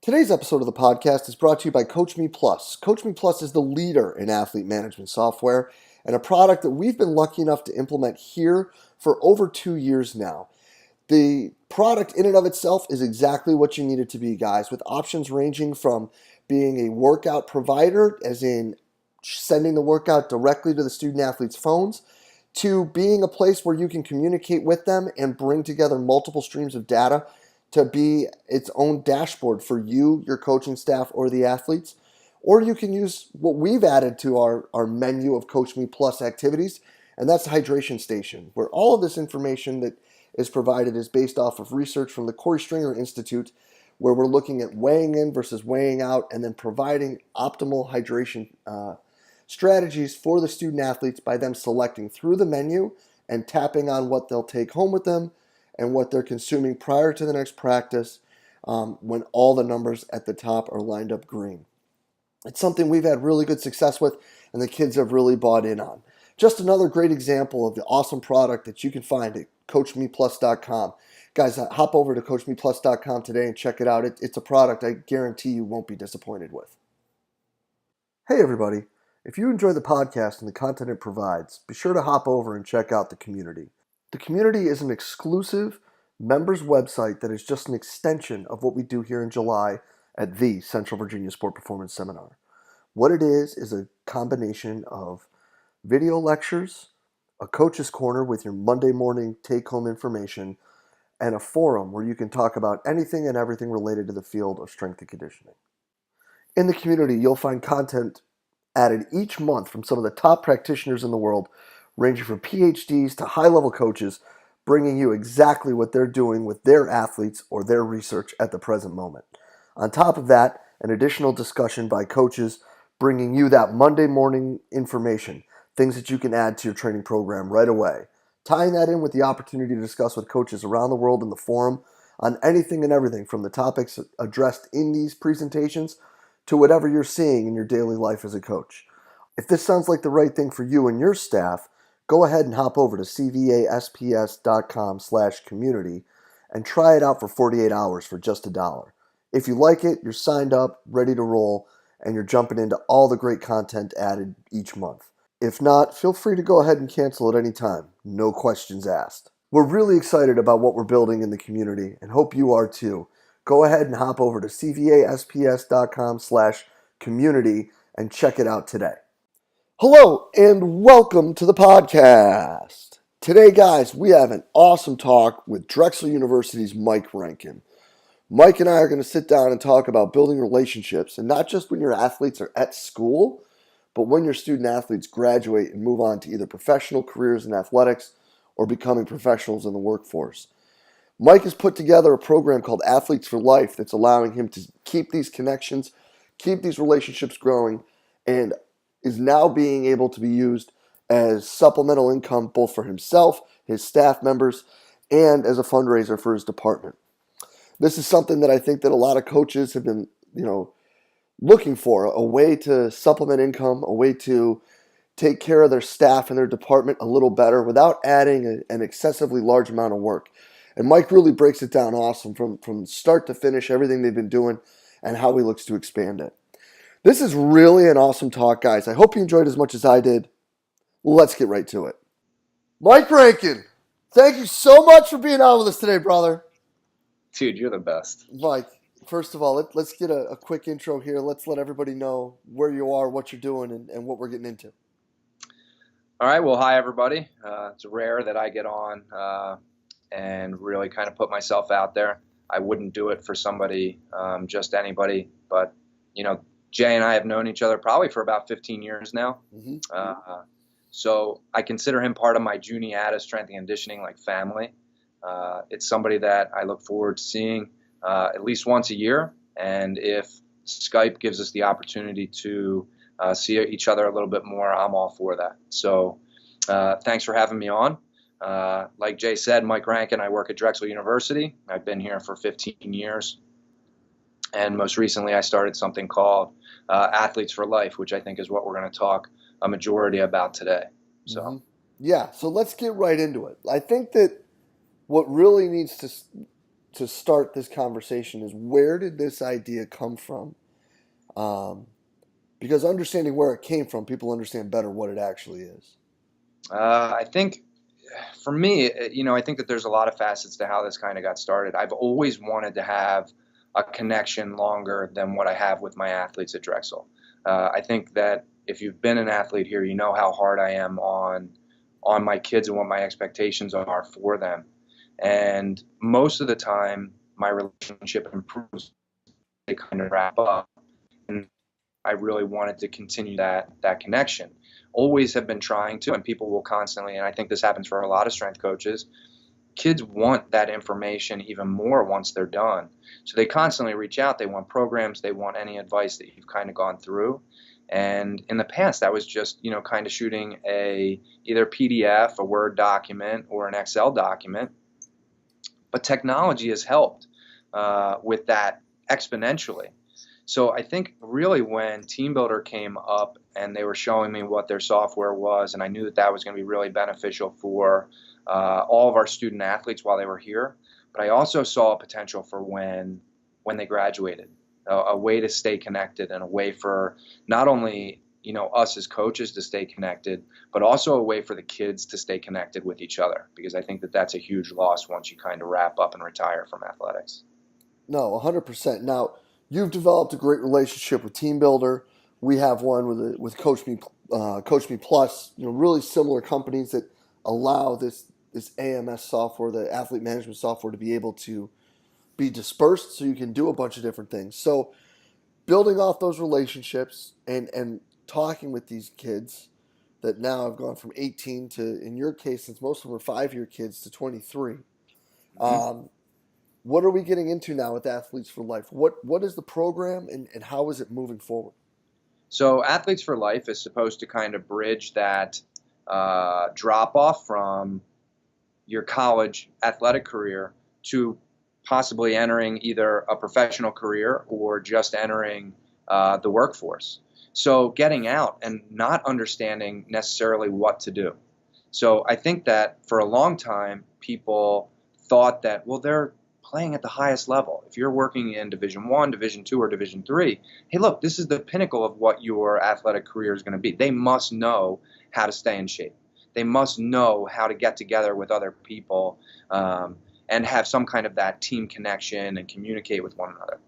Today's episode of the podcast is brought to you by Coach Me Plus. Coach Me Plus is the leader in athlete management software and a product that we've been lucky enough to implement here for over 2 years now. The product in and of itself is exactly what you need it to be, guys, with options ranging from being a workout provider, as in sending the workout directly to the student athletes' phones, to being a place where you can communicate with them and bring together multiple streams of data to be its own dashboard for you, your coaching staff, or the athletes. Or you can use what we've added to our menu of Coach Me Plus activities, and that's the hydration station, where all of this information that is provided is based off of research from the Corey Stringer Institute, where we're looking at weighing in versus weighing out and then providing optimal hydration strategies for the student athletes by them selecting through the menu and tapping on what they'll take home with them and what they're consuming prior to the next practice when all the numbers at the top are lined up green. It's something we've had really good success with and the kids have really bought in on. Just another great example of the awesome product that you can find at CoachMePlus.com. Guys, hop over to CoachMePlus.com today and check it out. It's a product I guarantee you won't be disappointed with. Hey everybody, if you enjoy the podcast and the content it provides, be sure to hop over and check out the community. The community is an exclusive members website that is just an extension of what we do here in July at the Central Virginia Sport Performance Seminar. What it is a combination of video lectures, a coach's corner with your Monday morning take-home information, and a forum where you can talk about anything and everything related to the field of strength and conditioning. In the community, you'll find content added each month from some of the top practitioners in the world, ranging from PhDs to high-level coaches, bringing you exactly what they're doing with their athletes or their research at the present moment. On top of that, an additional discussion by coaches bringing you that Monday morning information, things that you can add to your training program right away. Tying that in with the opportunity to discuss with coaches around the world in the forum on anything and everything from the topics addressed in these presentations to whatever you're seeing in your daily life as a coach. If this sounds like the right thing for you and your staff, go ahead and hop over to cvasps.com/community and try it out for 48 hours for just $1. If you like it, you're signed up, ready to roll, and you're jumping into all the great content added each month. If not, feel free to go ahead and cancel at any time. No questions asked. We're really excited about what we're building in the community and hope you are too. Go ahead and hop over to cvasps.com/community and check it out today. Hello and welcome to the podcast. Today, guys, we have an awesome talk with Drexel University's Mike Rankin. Mike and I are going to sit down and talk about building relationships, and not just when your athletes are at school, but when your student athletes graduate and move on to either professional careers in athletics or becoming professionals in the workforce. Mike has put together a program called Athletes for Life that's allowing him to keep these connections, keep these relationships growing, and is now being able to be used as supplemental income both for himself, his staff members, and as a fundraiser for his department. This is something that I think that a lot of coaches have been, looking for, a way to supplement income, a way to take care of their staff and their department a little better without adding an excessively large amount of work. And Mike really breaks it down awesome from start to finish, everything they've been doing and how he looks to expand it. This is really an awesome talk, guys. I hope you enjoyed as much as I did. Let's get right to it. Mike Rankin, thank you so much for being on with us today, brother. Dude, you're the best. Mike, first of all, let's get a quick intro here. Let's let everybody know where you are, what you're doing, and what we're getting into. All right. Well, hi, everybody. It's rare that I get on and really kind of put myself out there. I wouldn't do it for somebody, just anybody. But, Jay and I have known each other probably for about 15 years now. Mm-hmm. So I consider him part of my Juniata strength and conditioning, like family. It's somebody that I look forward to seeing at least once a year. And if Skype gives us the opportunity to see each other a little bit more, I'm all for that. So thanks for having me on. Like Jay said, Mike Rankin, I work at Drexel University. I've been here for 15 years. And most recently, I started something called Athletes for Life, which I think is what we're going to talk a majority about today. So, Yeah, so let's get right into it. I think that what really needs to to start this conversation is, where did this idea come from? Um, because understanding where it came from, people understand better what it actually is. I think for me, I think that there's a lot of facets to how this kind of got started. I've always wanted to have a connection longer than what I have with my athletes at Drexel. I think that if you've been an athlete here, you know how hard I am on my kids and what my expectations are for them. And most of the time, my relationship improves. They kind of wrap up, and I really wanted to continue that connection. Always have been trying to, and people will constantly, and I think this happens for a lot of strength coaches. Kids want that information even more once they're done. So they constantly reach out. They want programs. They want any advice that you've kind of gone through. And in the past, that was just, kind of shooting either PDF, a Word document, or an Excel document. But technology has helped with that exponentially. So I think really when TeamBuildr came up and they were showing me what their software was, and I knew that that was going to be really beneficial for all of our student athletes while they were here, but I also saw a potential for when they graduated, a way to stay connected and a way for not only us as coaches to stay connected, but also a way for the kids to stay connected with each other, because I think that that's a huge loss once you kind of wrap up and retire from athletics. No, 100%. Now, you've developed a great relationship with TeamBuildr. We have one with Coach Me Plus. Really similar companies that allow this AMS software, the athlete management software, to be able to be dispersed, so you can do a bunch of different things. So, building off those relationships and talking with these kids that now have gone from 18 to, in your case, since most of them are 5-year kids, to 23. Mm-hmm. What are we getting into now with Athletes for Life? What is the program, and how is it moving forward? So Athletes for Life is supposed to kind of bridge that drop off from your college athletic career to possibly entering either a professional career or just entering the workforce. So getting out and not understanding necessarily what to do. So I think that for a long time, people thought that, well, they're playing at the highest level. If you're working in Division I, Division II, or Division III, hey, look, this is the pinnacle of what your athletic career is going to be. They must know how to stay in shape. They must know how to get together with other people and have some kind of that team connection and communicate with one another.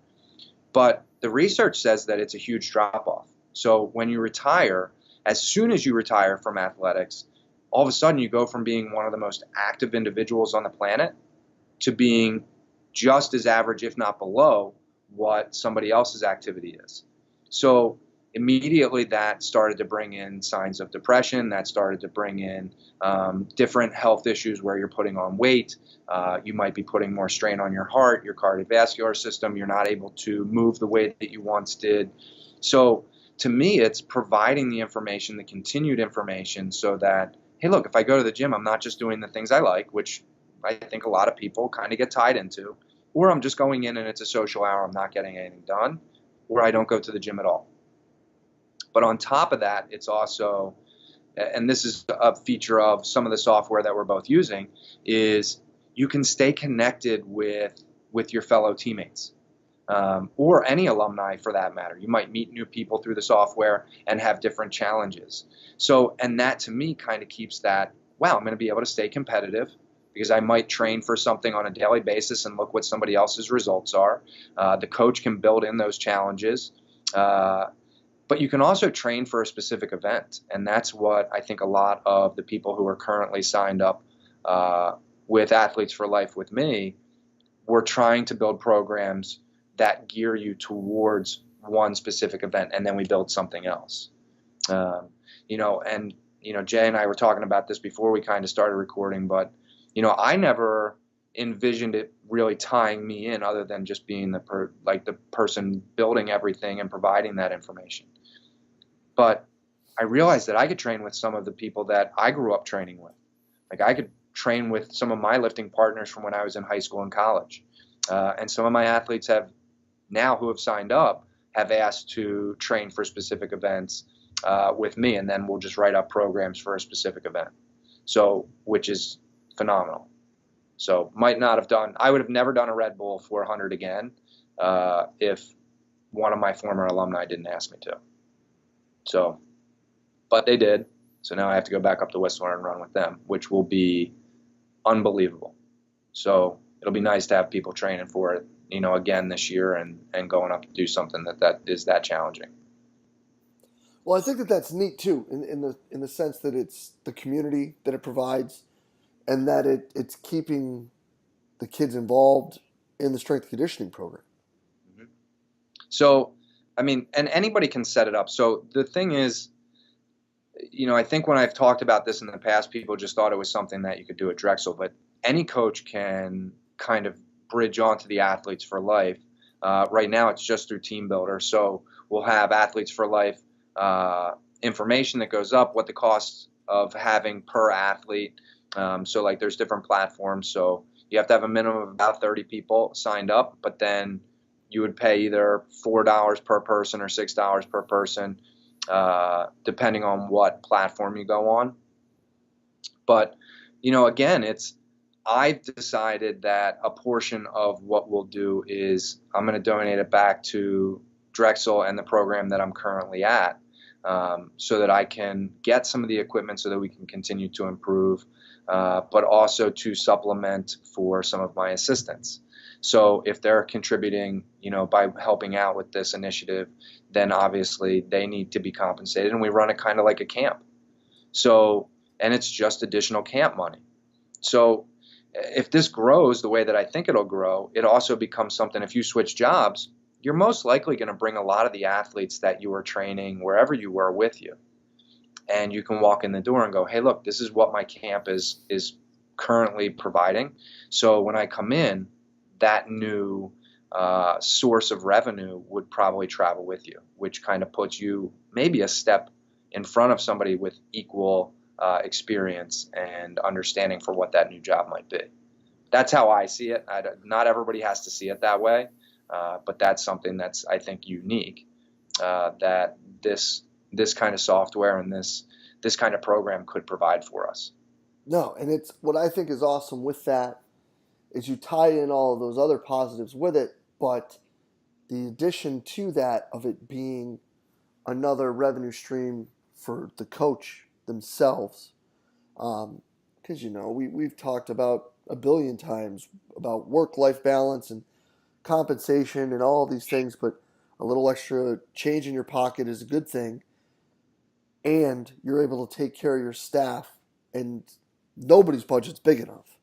But the research says that it's a huge drop-off. So when you retire, as soon as you retire from athletics, all of a sudden you go from being one of the most active individuals on the planet to being just as average, if not below, what somebody else's activity is. So immediately that started to bring in signs of depression. That started to bring in different health issues where you're putting on weight. You might be putting more strain on your heart, your cardiovascular system. You're not able to move the way that you once did. So to me, it's providing the information, the continued information, so that, hey, look, if I go to the gym, I'm not just doing the things I like, which I think a lot of people kind of get tied into, or I'm just going in and it's a social hour, I'm not getting anything done, or I don't go to the gym at all. But on top of that, it's also, and this is a feature of some of the software that we're both using, is you can stay connected with your fellow teammates. Or any alumni for that matter. You might meet new people through the software and have different challenges. So, and that to me kind of keeps that, wow, I'm going to be able to stay competitive because I might train for something on a daily basis and look what somebody else's results are. The coach can build in those challenges. But you can also train for a specific event. And that's what I think a lot of the people who are currently signed up with Athletes for Life with me, we're trying to build programs that gear you towards one specific event, and then we build something else. Jay and I were talking about this before we kind of started recording, but, I never envisioned it really tying me in other than just being the person building everything and providing that information. But I realized that I could train with some of the people that I grew up training with. Like I could train with some of my lifting partners from when I was in high school and college. And some of my athletes who have signed up have asked to train for specific events with me, and then we'll just write up programs for a specific event. So, which is phenomenal. So I would have never done a Red Bull 400 again if one of my former alumni didn't ask me to. So, but they did. So now I have to go back up to Whistler and run with them, which will be unbelievable. So it'll be nice to have people training for it, again this year and going up to do something that is that challenging. Well, I think that that's neat too, in the sense that it's the community that it provides, and that it's keeping the kids involved in the strength and conditioning program. Mm-hmm. So, I mean, and anybody can set it up. So the thing is, I think when I've talked about this in the past, people just thought it was something that you could do at Drexel, but any coach can kind of bridge onto the Athletes for Life. Right now, it's just through Team Builder. So we'll have Athletes for Life information that goes up, what the cost of having per athlete. So like there's different platforms. So you have to have a minimum of about 30 people signed up, but then you would pay either $4 per person or $6 per person, depending on what platform you go on. But, again, I've decided that a portion of what we'll do is I'm going to donate it back to Drexel and the program that I'm currently at, so that I can get some of the equipment so that we can continue to improve, but also to supplement for some of my assistants. So if they're contributing, by helping out with this initiative, then obviously they need to be compensated, and we run it kind of like a camp. So, and it's just additional camp money. So if this grows the way that I think it'll grow, it also becomes something, if you switch jobs, you're most likely going to bring a lot of the athletes that you were training wherever you were with you. And you can walk in the door and go, hey, look, this is what my camp is currently providing. So when I come in, that new source of revenue would probably travel with you, which kind of puts you maybe a step in front of somebody with equal experience and understanding for what that new job might be. That's how I see it. Not everybody has to see it that way, but that's something that's, I think, unique, that this kind of software and this kind of program could provide for us. No, and it's what I think is awesome with that is you tie in all of those other positives with it, but the addition to that of it being another revenue stream for the coach themselves. Because, we've talked about a billion times about work-life balance and compensation and all these things, but a little extra change in your pocket is a good thing. And you're able to take care of your staff, and nobody's budget's big enough.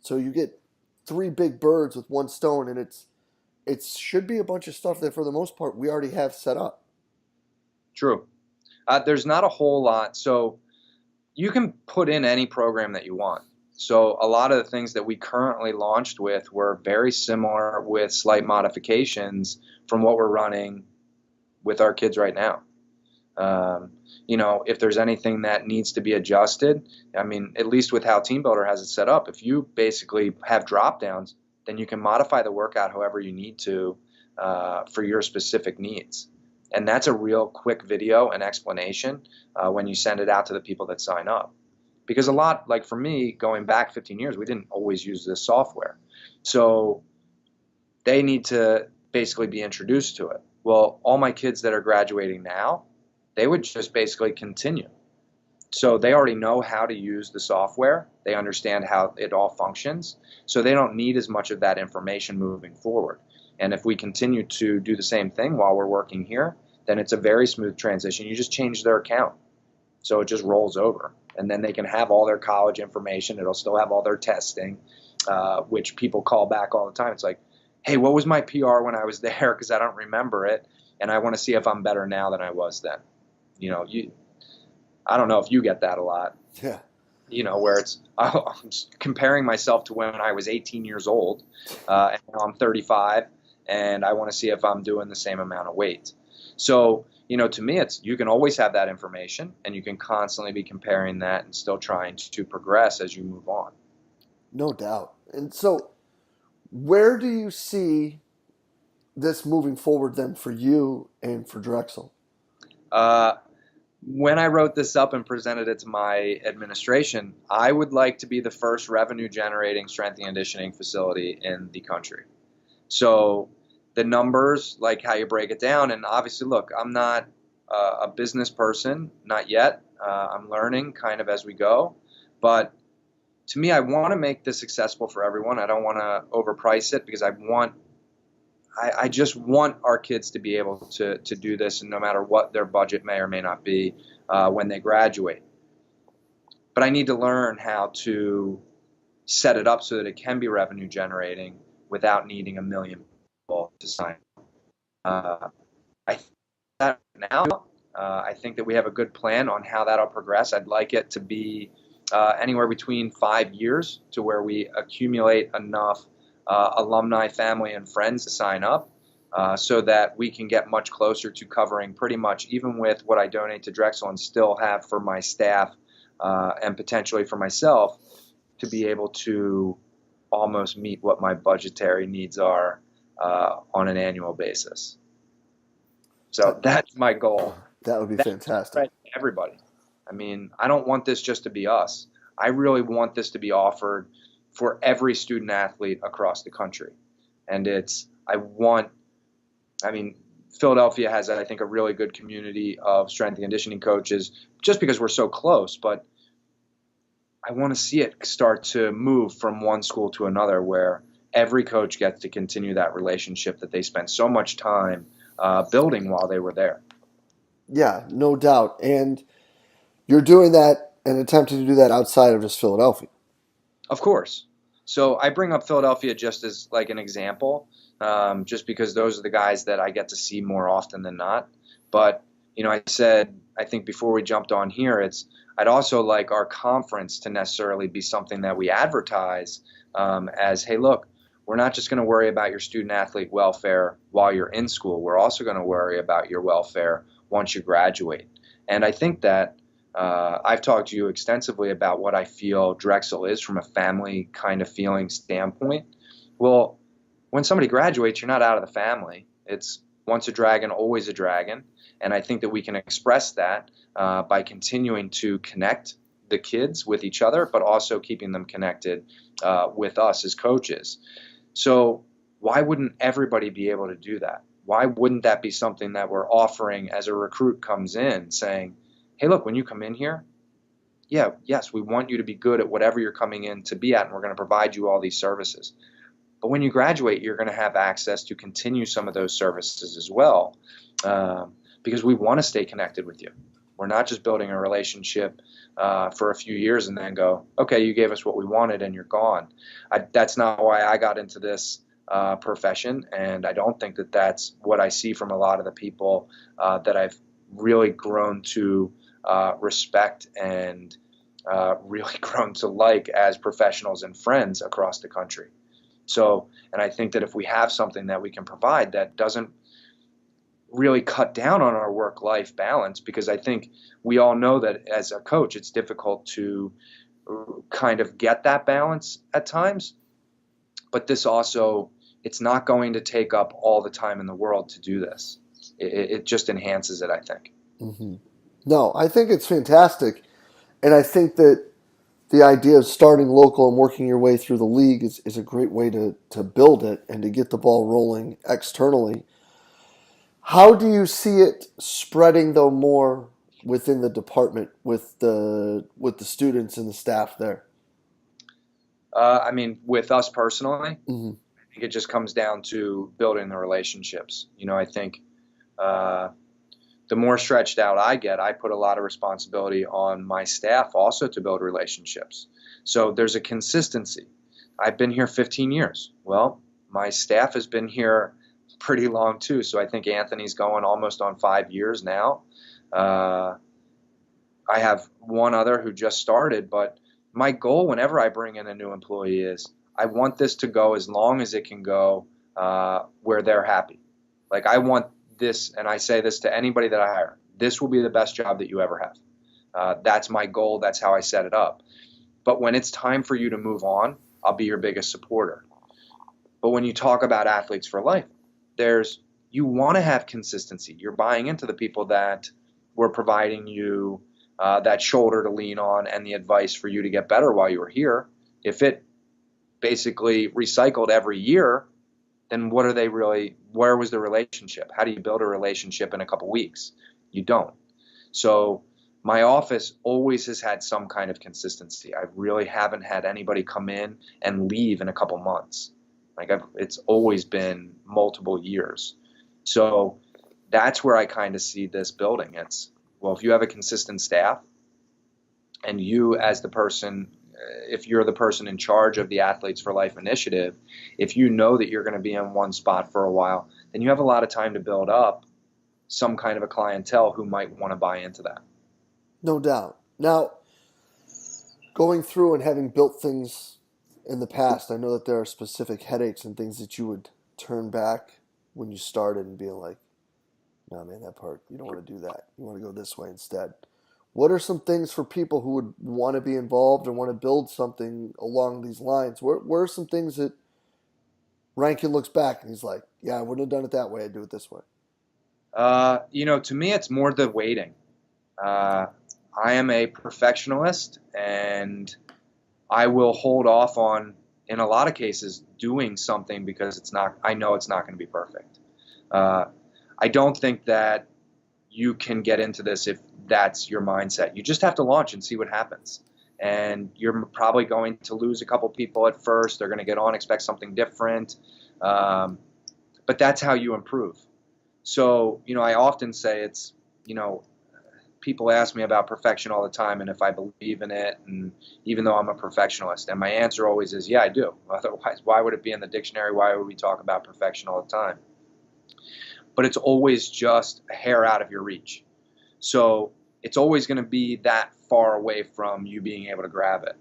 So you get three big birds with one stone, and it should be a bunch of stuff that for the most part we already have set up. True. There's not a whole lot. So you can put in any program that you want. So a lot of the things that we currently launched with were very similar with slight modifications from what we're running with our kids right now. If there's anything that needs to be adjusted, I mean, at least with how Team Builder has it set up, if you basically have drop downs, then you can modify the workout however you need to for your specific needs. And that's a real quick video and explanation when you send it out to the people that sign up. Because a lot, like for me, going back 15 years, we didn't always use this software. So they need to basically be introduced to it. Well, all my kids that are graduating now, they would just basically continue. So they already know how to use the software. They understand how it all functions. So they don't need as much of that information moving forward. And if we continue to do the same thing while we're working here, then it's a very smooth transition. You just change their account. So it just rolls over. And then they can have all their college information. It'll still have all their testing, which people call back all the time. It's like, hey, what was my PR when I was there? Because I don't remember it. And I want to see if I'm better now than I was then. I don't know if you get that a lot. Yeah. Where I'm comparing myself to when I was 18 years old, and now I'm 35, and I want to see if I'm doing the same amount of weight. So, to me, you can always have that information, and you can constantly be comparing that and still trying to progress as you move on. No doubt. And so, where do you see this moving forward then for you and for Drexel? When I wrote this up and presented it to my administration, I would like to be the first revenue generating strength and conditioning facility in the country. So the numbers, like how you break it down, and obviously, look, I'm not a business person, not yet. I'm learning kind of as we go. But to me, I want to make this accessible for everyone. I don't want to overprice it because I just want our kids to be able to do this, and no matter what their budget may or may not be when they graduate. But I need to learn how to set it up so that it can be revenue generating without needing a million people to sign. Uh, I think that now, I think that we have a good plan on how that'll progress. I'd like it to be anywhere between 5 years to where we accumulate enough alumni, family, and friends to sign up so that we can get much closer to covering pretty much even with what I donate to Drexel and still have for my staff and potentially for myself to be able to almost meet what my budgetary needs are on an annual basis. So that's my goal. That would be That's fantastic. right to everybody. I mean, I don't want this just to be us. I really want this to be offered for every student athlete across the country. And I mean, Philadelphia has, I think, a really good community of strength and conditioning coaches just because we're so close. But I want to see it start to move from one school to another where every coach gets to continue that relationship that they spent so much time building while they were there. Yeah, no doubt. And you're doing that and attempting to do that outside of just Philadelphia. Of course. So I bring up Philadelphia just as like an example, just because those are the guys that I get to see more often than not. But, I said, I think before we jumped on here, I'd also like our conference to necessarily be something that we advertise as, hey, look, we're not just going to worry about your student athlete welfare while you're in school. We're also going to worry about your welfare once you graduate. And I think that I've talked to you extensively about what I feel Drexel is from a family kind of feeling standpoint. Well, when somebody graduates, you're not out of the family. It's once a dragon, always a dragon. And I think that we can express that by continuing to connect the kids with each other, but also keeping them connected with us as coaches. So why wouldn't everybody be able to do that? Why wouldn't that be something that we're offering as a recruit comes in saying, hey, look, when you come in here, yes, we want you to be good at whatever you're coming in to be at, and we're going to provide you all these services. But when you graduate, you're going to have access to continue some of those services as well, because we want to stay connected with you. We're not just building a relationship for a few years and then go, okay, you gave us what we wanted and you're gone. That's not why I got into this profession, and I don't think that that's what I see from a lot of the people that I've really grown to respect and really grown to like as professionals and friends across the country. So, and I think that if we have something that we can provide that doesn't really cut down on our work-life balance, because I think we all know that as a coach, it's difficult to kind of get that balance at times. But this also, it's not going to take up all the time in the world to do this. It just enhances it, I think. Mm-hmm. No, I think it's fantastic. And I think that the idea of starting local and working your way through the league is a great way to build it and to get the ball rolling externally. How do you see it spreading, though, more within the department with the students and the staff there? I mean, with us personally, Mm-hmm. I think it just comes down to building the relationships. I think uh, the more stretched out I get, I put a lot of responsibility on my staff also to build relationships. So there's a consistency. I've been here 15 years. Well, my staff has been here pretty long too. So I think Anthony's going almost on 5 years now. I have one other who just started, but my goal whenever I bring in a new employee is I want this to go as long as it can go where they're happy. Like I want this, and I say this to anybody that I hire, this will be the best job that you ever have. That's my goal. That's how I set it up. But when it's time for you to move on, I'll be your biggest supporter. But when you talk about athletes for life, you want to have consistency. You're buying into the people that we're providing you that shoulder to lean on and the advice for you to get better while you were here. If it basically recycled every year, then what are they really, where was the relationship? How do you build a relationship in a couple weeks? You don't. So my office always has had some kind of consistency. I really haven't had anybody come in and leave in a couple months. It's always been multiple years. So that's where I kind of see this building. It's, well, if you have a consistent staff and you as the person, if you're the person in charge of the Athletes for Life initiative, if you know that you're going to be in one spot for a while, then you have a lot of time to build up some kind of a clientele who might want to buy into that. No doubt. Now, going through and having built things in the past, I know that there are specific headaches and things that you would turn back when you started and being like, no, man, that part, you don't want to do that. You want to go this way instead. What are some things for people who would want to be involved and want to build something along these lines? Where are some things that Rankin looks back and he's like, yeah, I wouldn't have done it that way. I'd do it this way. To me, it's more the waiting. I am a perfectionist, and I will hold off on, in a lot of cases, doing something because I know it's not going to be perfect. I don't think that you can get into this if that's your mindset. You just have to launch and see what happens. And you're probably going to lose a couple people at first. They're going to get on, expect something different. But that's how you improve. So, I often say it's, people ask me about perfection all the time and if I believe in it, and even though I'm a perfectionist. And my answer always is, yeah, I do. Otherwise, why would it be in the dictionary? Why would we talk about perfection all the time? But it's always just a hair out of your reach. So it's always going to be that far away from you being able to grab it.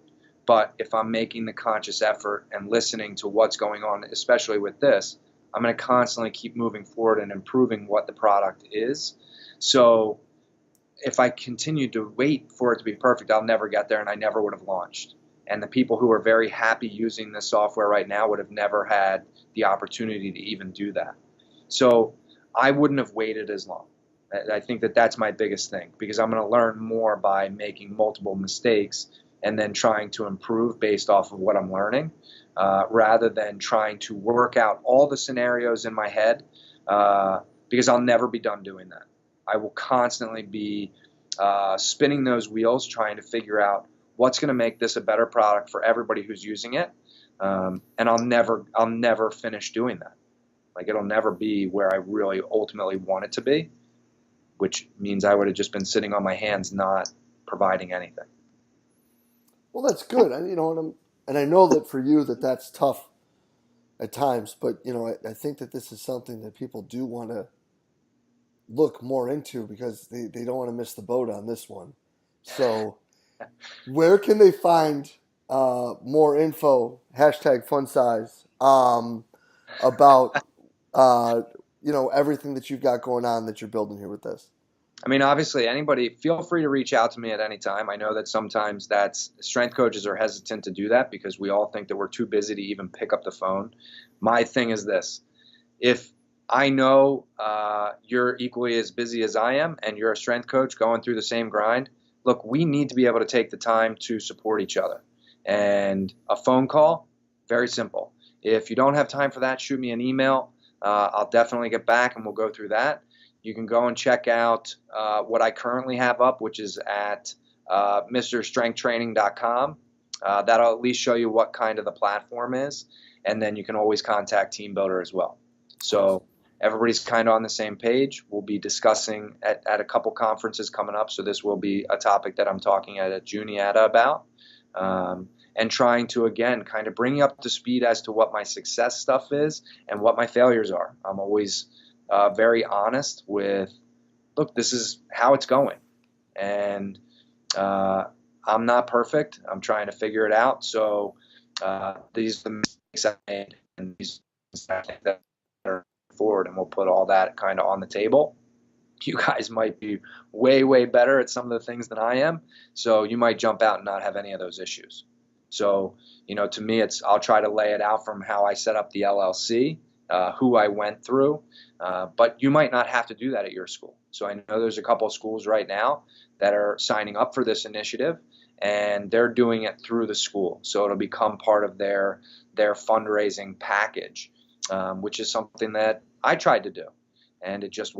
But if I'm making the conscious effort and listening to what's going on, especially with this, I'm going to constantly keep moving forward and improving what the product is. So if I continue to wait for it to be perfect, I'll never get there and I never would have launched. And the people who are very happy using this software right now would have never had the opportunity to even do that. So I wouldn't have waited as long. I think that that's my biggest thing, because I'm going to learn more by making multiple mistakes and then trying to improve based off of what I'm learning, rather than trying to work out all the scenarios in my head, because I'll never be done doing that. I will constantly be spinning those wheels, trying to figure out what's going to make this a better product for everybody who's using it, and I'll never finish doing that. Like, it'll never be where I really ultimately want it to be, which means I would have just been sitting on my hands, not providing anything. Well, that's good. And I know that for you that's tough at times, but I think that this is something that people do want to look more into because they don't want to miss the boat on this one. So where can they find more info, #FunSize, about everything that you've got going on that you're building here with this? I mean, obviously, anybody, feel free to reach out to me at any time. I know that sometimes strength coaches are hesitant to do that because we all think that we're too busy to even pick up the phone. My thing is this: if I know you're equally as busy as I am and you're a strength coach going through the same grind, look, we need to be able to take the time to support each other. And a phone call, very simple. If you don't have time for that, shoot me an email. I'll definitely get back and we'll go through that. You can go and check out what I currently have up, which is at mrstrengthtraining.com. That'll at least show you what kind of the platform is. And then you can always contact TeamBuilder as well. So everybody's kind of on the same page. We'll be discussing at a couple conferences coming up. So this will be a topic that I'm talking at Juniata about. And trying to, again, kind of bring you up to speed as to what my success stuff is and what my failures are. I'm always very honest with, look, this is how it's going. And I'm not perfect. I'm trying to figure it out. So these are the mistakes I made, and these I think that are forward, and we'll put all that kind of on the table. You guys might be way, way better at some of the things than I am. So you might jump out and not have any of those issues. So, to me, I'll try to lay it out from how I set up the LLC who I went through. But you might not have to do that at your school. So I know there's a couple of schools right now that are signing up for this initiative, and they're doing it through the school. So it'll become part of their fundraising package, which is something that I tried to do, and it just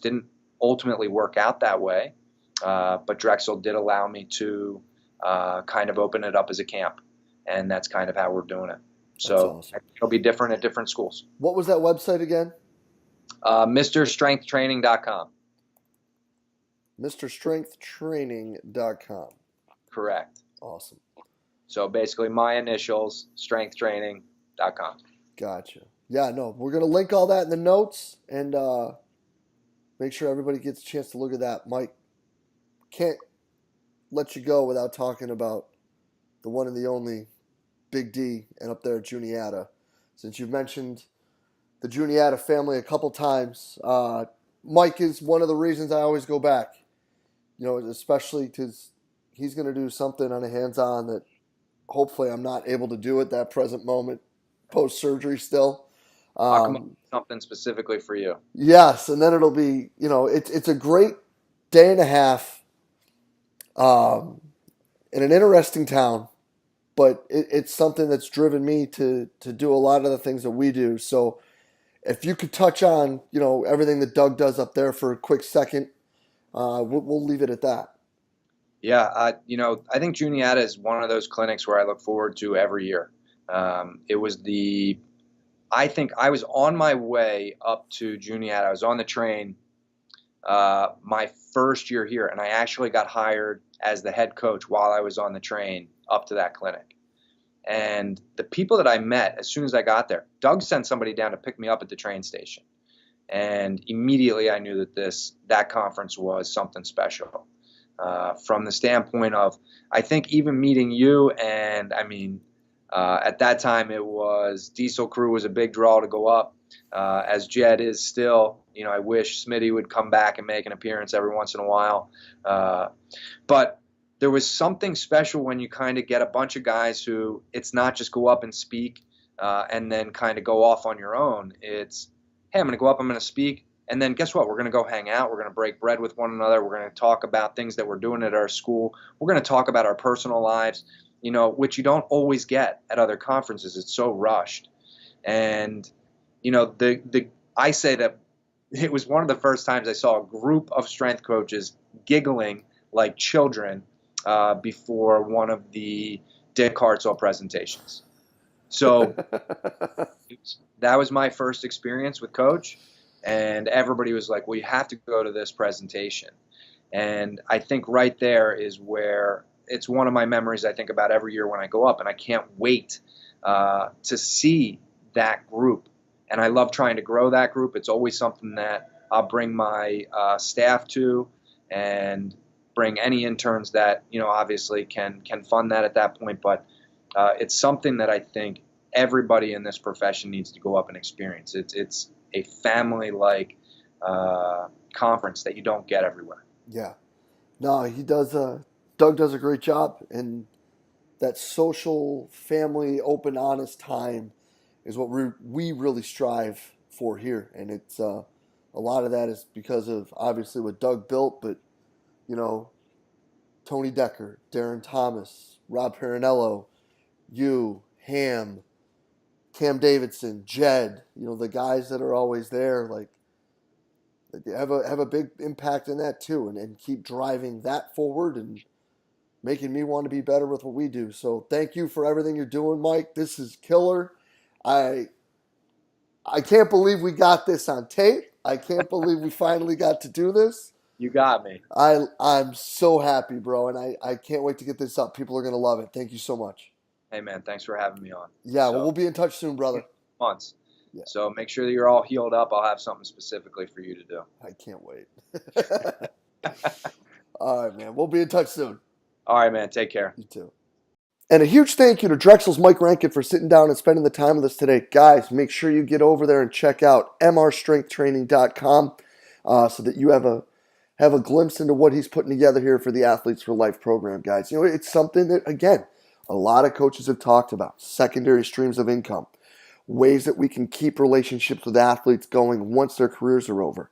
didn't ultimately work out that way. But Drexel did allow me to kind of open it up as a camp, and that's kind of how we're doing it. That's So awesome. it'll be different at different schools. What was that website again? MrStrengthTraining.com. MrStrengthTraining.com. Correct. Awesome. So basically my initials, strengthtraining.com. Gotcha. Yeah, no, we're going to link all that in the notes and make sure everybody gets a chance to look at that. Mike, can't let you go without talking about the one and the only Big D and up there at Juniata. Since you've mentioned the Juniata family a couple times, Mike is one of the reasons I always go back. You know, especially because he's going to do something on a hands-on that hopefully I'm not able to do at that present moment, post-surgery still. I'll come up with something specifically for you. Yes, and then it'll be, you know, it's a great day and a half in an interesting town, but it's something that's driven me to do a lot of the things that we do. So if you could touch on, you know, everything that Doug does up there for a quick second, we'll leave it at that. Yeah, I think Juniata is one of those clinics where I look forward to every year. I think I was on my way up to Juniata. I was on the train my first year here, and I actually got hired as the head coach while I was on the train up to that clinic. And the people that I met as soon as I got there, Doug sent somebody down to pick me up at the train station. And immediately I knew that conference was something special. From the standpoint of, I think even meeting you, and I mean, at that time it was Diesel Crew was a big draw to go up, as Jed is still. You know, I wish Smitty would come back and make an appearance every once in a while. But there was something special when you kind of get a bunch of guys who it's not just go up and speak and then kind of go off on your own. It's, hey, I'm going to go up, I'm going to speak. And then guess what? We're going to go hang out. We're going to break bread with one another. We're going to talk about things that we're doing at our school. We're going to talk about our personal lives, you know, which you don't always get at other conferences. It's so rushed. And, you know, I say that it was one of the first times I saw a group of strength coaches giggling like children before one of the Dick Hartzell presentations. So that was my first experience with Coach. And everybody was like, well, you have to go to this presentation. And I think right there is where it's one of my memories I think about every year when I go up. And I can't wait to see that group. And I love trying to grow that group. It's always something that I'll bring my staff to and bring any interns that, you know, obviously can fund that at that point. But it's something that I think everybody in this profession needs to go up and experience. It's a family-like conference that you don't get everywhere. Yeah. No, he does. Doug does a great job, and that social, family, open, honest time is what we really strive for here. And it's a lot of that is because of obviously what Doug built, but you know, Tony Decker, Darren Thomas, Rob Perinello, you, Ham, Cam Davidson, Jed, you know, the guys that are always there, like have a big impact in that too, and keep driving that forward and making me want to be better with what we do. So thank you for everything you're doing, Mike. This is killer. I can't believe we got this on tape. I can't believe we finally got to do this. You got me. I'm so happy, bro, and I can't wait to get this up. People are going to love it. Thank you so much. Hey, man, thanks for having me on. Yeah, well, we'll be in touch soon, brother. Months. Yeah. So make sure that you're all healed up. I'll have something specifically for you to do. I can't wait. All right, man. We'll be in touch soon. All right, man. Take care. You too. And a huge thank you to Drexel's Mike Rankin for sitting down and spending the time with us today. Guys, make sure you get over there and check out mrstrengthtraining.com so that you have a glimpse into what he's putting together here for the Athletes for Life program, guys. You know, it's something that, again, a lot of coaches have talked about, secondary streams of income. ways that we can keep relationships with athletes going once their careers are over.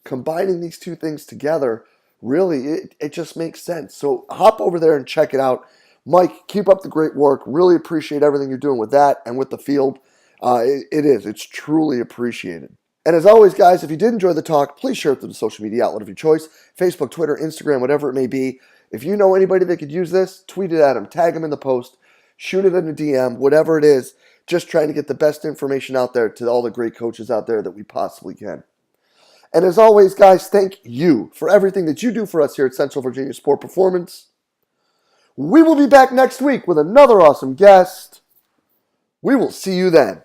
Combining these two things together, really, it just makes sense. So hop over there and check it out. Mike, keep up the great work. Really appreciate everything you're doing with that and with the field. It's truly appreciated. And as always, guys, if you did enjoy the talk, please share it to the social media outlet of your choice, Facebook, Twitter, Instagram, whatever it may be. If you know anybody that could use this, tweet it at them, tag them in the post, shoot it in a DM, whatever it is, just trying to get the best information out there to all the great coaches out there that we possibly can. And as always, guys, thank you for everything that you do for us here at Central Virginia Sport Performance. We will be back next week with another awesome guest. We will see you then.